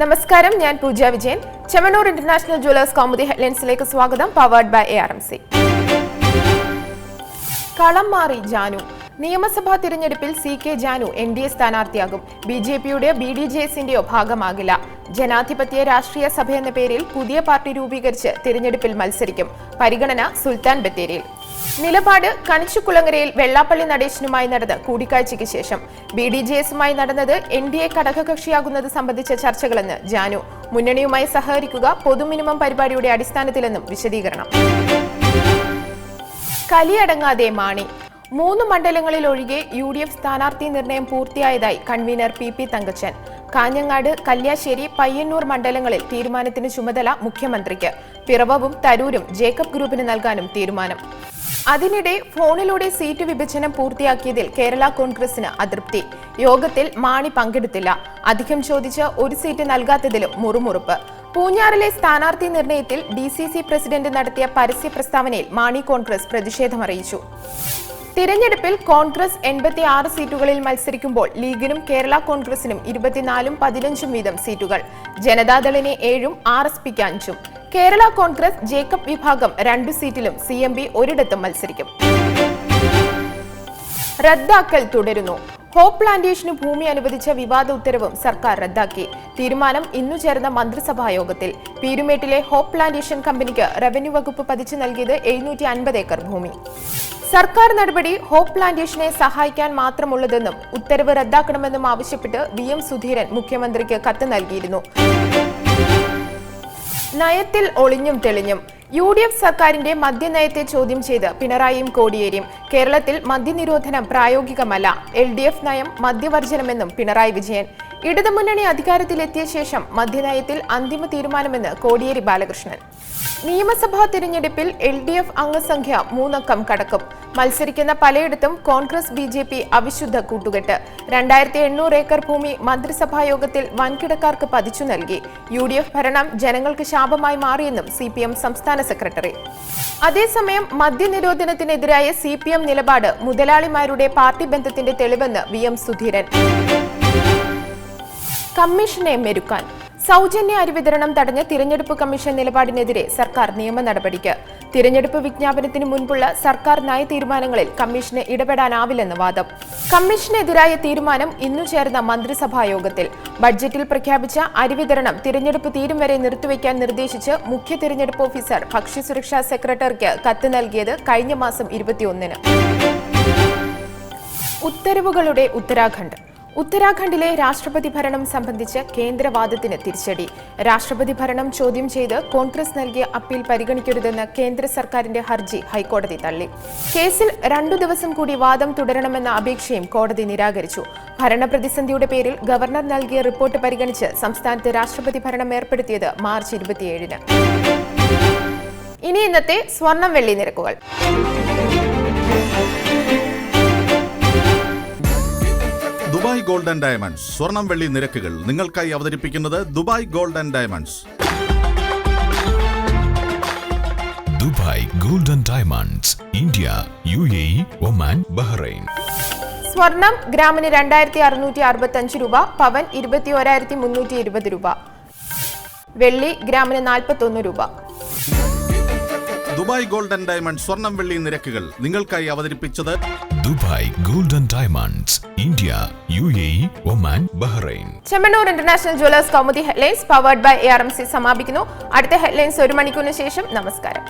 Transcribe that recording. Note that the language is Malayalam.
നമസ്കാരം, ഞാൻ പൂജ വിജയൻ. ചെമ്മണ്ണൂർ ഇന്റർനാഷണൽ ജ്വല്ലേഴ്സ് കൗമുദി ഹെഡ്ലൈൻസിലേക്ക് സ്വാഗതം. Powered by ARMC. കളം മാറി ജാനു. നിയമസഭാ തിരഞ്ഞെടുപ്പിൽ CK ജാനു NDA സ്ഥാനാർത്ഥിയാകും. BJPയുടെ BDJSന്റെയോ ഭാഗമാകില്ല. ജനാധിപത്യ രാഷ്ട്രീയ സഭ എന്ന പേരിൽ പുതിയ പാർട്ടി രൂപീകരിച്ച് തിരഞ്ഞെടുപ്പിൽ മത്സരിക്കും. പരിഗണന സുൽത്താൻ ബത്തേരിയിൽ. നിലപാട് കണിച്ചുകുളങ്ങരയിൽ വെള്ളാപ്പള്ളി നടേശനുമായി നടന്ന കൂടിക്കാഴ്ചയ്ക്ക് ശേഷം BDJSുമായി നടന്നത് NDA ഘടകകക്ഷിയാകുന്നത് സംബന്ധിച്ച ചർച്ചകളെന്ന് ജാനു. മുന്നണിയുമായി സഹകരിക്കുക പൊതു മിനിമം പരിപാടിയുടെ അടിസ്ഥാനത്തിലെന്നും വിശദീകരണം. കലിയടങ്ങാതെ മാണി. 3 മണ്ഡലങ്ങളിൽ ഒഴികെ UDF സ്ഥാനാർത്ഥി നിർണയം പൂർത്തിയായതായി കൺവീനർ PP തങ്കച്ചൻ. കാഞ്ഞങ്ങാട്, കല്യാശ്ശേരി, പയ്യന്നൂർ മണ്ഡലങ്ങളിൽ തീരുമാനത്തിന് ചുമതല മുഖ്യമന്ത്രിക്ക്. പിറവവും തരൂരും ജേക്കബ് ഗ്രൂപ്പിന് നൽകാനും തീരുമാനം. അതിനിടെ ഫോണിലൂടെ സീറ്റ് വിഭജനം പൂർത്തിയാക്കിയതിൽ കേരള കോൺഗ്രസിന് അതൃപ്തി. യോഗത്തിൽ മാണി പങ്കെടുത്തില്ല. അധികം ചോദിച്ച് ഒരു സീറ്റ് നൽകാത്തതിലും മുറുമുറുപ്പ്. പൂഞ്ഞാറിലെ സ്ഥാനാർത്ഥി നിർണയത്തിൽ DCC പ്രസിഡന്റ് നടത്തിയ പരസ്യ പ്രസ്താവനയിൽ മാണി കോൺഗ്രസ് പ്രതിഷേധമറിയിച്ചു. തിരഞ്ഞെടുപ്പിൽ കോൺഗ്രസ് 86 സീറ്റുകളിൽ മത്സരിക്കുമ്പോൾ ലീഗിനും കേരള കോൺഗ്രസിനും 24ഉം 15ഉം വീതം സീറ്റുകൾ. ജനതാദളിന് 7ഉം RSPക്ക് 5ഉം. കേരള കോൺഗ്രസ് ജേക്കബ് വിഭാഗം 2 സീറ്റിലും CMB ഒരിടത്തും മത്സരിക്കും. റദ്ദാക്കൽ തുടരുന്നു. ഹോപ്പ് പ്ലാന്റേഷന് ഭൂമി അനുവദിച്ച വിവാദ ഉത്തരവും സർക്കാർ റദ്ദാക്കി. തീരുമാനം ഇന്നു ചേർന്ന മന്ത്രിസഭാ യോഗത്തിൽ. പീരുമേട്ടിലെ ഹോപ്പ് പ്ലാന്റേഷൻ കമ്പനിക്ക് റവന്യൂ വകുപ്പ് പതിച്ചു നൽകിയത് 750 ഏക്കർ ഭൂമി. സർക്കാർ നടപടി ഹോപ്പ് പ്ലാന്റേഷനെ സഹായിക്കാൻ മാത്രമുള്ളതെന്നും ഉത്തരവ് റദ്ദാക്കണമെന്നും ആവശ്യപ്പെട്ട് VM സുധീരൻ മുഖ്യമന്ത്രിക്ക് കത്ത് നൽകിയിരുന്നു. നയത്തിൽ ഒളിഞ്ഞും തെളിഞ്ഞും. UDF സർക്കാരിന്റെ മദ്യനയത്തെ ചോദ്യം ചെയ്ത് പിണറായിയും കോടിയേരിയും. കേരളത്തിൽ മദ്യനിരോധനം പ്രായോഗികമല്ല. LDF നയം മദ്യവർജനമെന്നും പിണറായി വിജയൻ. ഇടതുമുന്നണി അധികാരത്തിലെത്തിയ ശേഷം മദ്യനയത്തിൽ അന്തിമ തീരുമാനമെന്ന് കോടിയേരി ബാലകൃഷ്ണൻ. നിയമസഭാ തിരഞ്ഞെടുപ്പിൽ LDF അംഗസംഖ്യ 3 അക്കം കടക്കും. മത്സരിക്കുന്ന പലയിടത്തും കോൺഗ്രസ് BJP അവിശുദ്ധ കൂട്ടുകെട്ട്. 2800 ഏക്കർ ഭൂമി മന്ത്രിസഭാ യോഗത്തിൽ വൻകിടക്കാർക്ക് പതിച്ചു നൽകി. UDF ഭരണം ജനങ്ങൾക്ക് ശാപമായി മാറിയെന്നും CPM സംസ്ഥാന സെക്രട്ടറി. അതേസമയം മദ്യനിരോധനത്തിനെതിരായ CPM നിലപാട് മുതലാളിമാരുടെ പാർട്ടി ബന്ധത്തിന്റെ തെളിവെന്ന് VM സുധീരൻ. കമ്മീഷനെ മെരുക്കാൻ. സൗജന്യ അരിവിതരണം തടഞ്ഞ തിരഞ്ഞെടുപ്പ് കമ്മീഷൻ നിലപാടിനെതിരെ സർക്കാർ നിയമ നടപടിക്ക്. തിരഞ്ഞെടുപ്പ് വിജ്ഞാപനത്തിന് മുൻപുള്ള സർക്കാർ നയ തീരുമാനങ്ങളിൽ കമ്മീഷന് ഇടപെടാനാവില്ലെന്ന് വാദം. കമ്മീഷനെതിരായ തീരുമാനം ഇന്നു ചേർന്ന മന്ത്രിസഭാ യോഗത്തിൽ. ബഡ്ജറ്റിൽ പ്രഖ്യാപിച്ച അരിവിതരണം തിരഞ്ഞെടുപ്പ് തീരും വരെ നിർത്തിവെക്കാൻ നിർദ്ദേശിച്ച് മുഖ്യ തിരഞ്ഞെടുപ്പ് ഓഫീസർ ഭക്ഷ്യസുരക്ഷാ സെക്രട്ടറിക്ക് കത്ത് നൽകിയത് കഴിഞ്ഞ മാസം 21-ന്. ഉത്തരവുകളുടെ ഉത്തരാഖണ്ഡ്. ഉത്തരാഖണ്ഡിലെ രാഷ്ട്രപതി ഭരണം സംബന്ധിച്ച് കേന്ദ്രവാദത്തിന് തിരിച്ചടി. രാഷ്ട്രപതി ഭരണം ചോദ്യം ചെയ്ത് കോൺഗ്രസ് നൽകിയ അപ്പീൽ പരിഗണിക്കരുതെന്ന് കേന്ദ്ര സർക്കാരിന്റെ ഹർജി ഹൈക്കോടതി തള്ളി. കേസിൽ 2 ദിവസം കൂടി വാദം തുടരണമെന്ന അപേക്ഷയും കോടതി നിരാകരിച്ചു. ഭരണപ്രതിസന്ധിയുടെ പേരിൽ ഗവർണർ നൽകിയ റിപ്പോർട്ട് പരിഗണിച്ച് സംസ്ഥാനത്ത് രാഷ്ട്രപതി ഭരണം ഏർപ്പെടുത്തിയത് മാർച്ച് 27-ന്. ഇനി ഇന്നത്തെ സ്വർണം വെള്ളി നിരക്കുകൾ. ദുബായ് ഗോൾഡ് ആൻഡ് ഡയമണ്ട്സ് സ്വർണം വെള്ളി നിരക്കുകൾ നിങ്ങൾക്കായി അവതരിപ്പിക്കുന്നത് Dubai gold and diamonds. Dubai gold and diamonds, India, UAE, Oman, Bahrain. സ്വർണം ഗ്രാമിന് 2665 രൂപ, പവൻ 21,320 രൂപ, വെള്ളി ഗ്രാമിന് 41 രൂപ. ദുബായ് ഗോൾഡ് ആൻഡ് ഡയമണ്ട്സ് സ്വർണം വെള്ളി നിരക്കുകൾ നിങ്ങൾക്കായി അവതരിപ്പിച്ചത് Dubai gold and diamonds, India, UAE, Oman, Bahrain. Chemmanur international jewellers Kaumudi headlines powered by ARMC സമാപിക്കുന്നു. അടുത്ത ഹെഡ്ലൈൻസ് 1 മണിക്കൂറിന് ശേഷം. നമസ്കാരം.